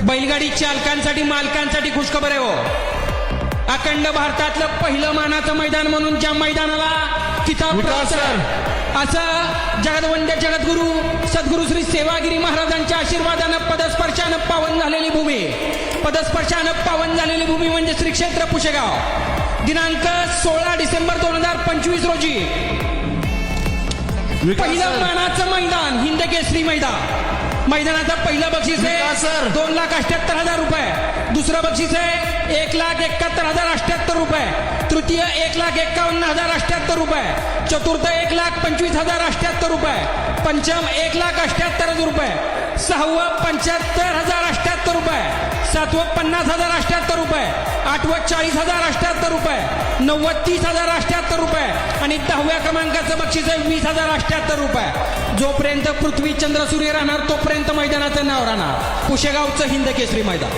बैलगाडी चालकांसाठी मालकांसाठी खुशखबर आहे हो. अखंड भारतातलं पहिलं मानाचं मैदान म्हणून ज्या मैदानाला किताब प्राप्त असं जगदवंद्य जगद्गुरु सद्गुरु श्री सेवागिरी महाराजांच्या आशीर्वादानं पदस्पर्शानं पावन झालेली भूमी, पदस्पर्शानं पावन झालेली भूमी म्हणजे श्री क्षेत्र पुशेगाव. दिनांक 16 डिसेंबर 2025 रोजी पहिलं मानाचं मैदान हिंद केसरी मैदान. मैदानाचं पहिलं बक्षीस आहे 2,78,000 रुपये. दुसरं बक्षीस आहे 1,71,078 रुपये. तृतीय 1,51,078 रुपये. चतुर्थ 1,25,078 रुपये. पंचम 1,78,000 रुपये. सहावं 75,078 रुपये. सातवं 50,078 रुपये. आठवं 40,078 रुपये. नववं 30,078 रुपये आणि 10व्या क्रमांकाचं बक्षीस आहे 20,078 रुपये. जोपर्यंत पृथ्वी चंद्र सूर्य राहणार तोपर्यंत मैदानाचं नाव राहणार पुशेगावचं हिंद केसरी मैदान.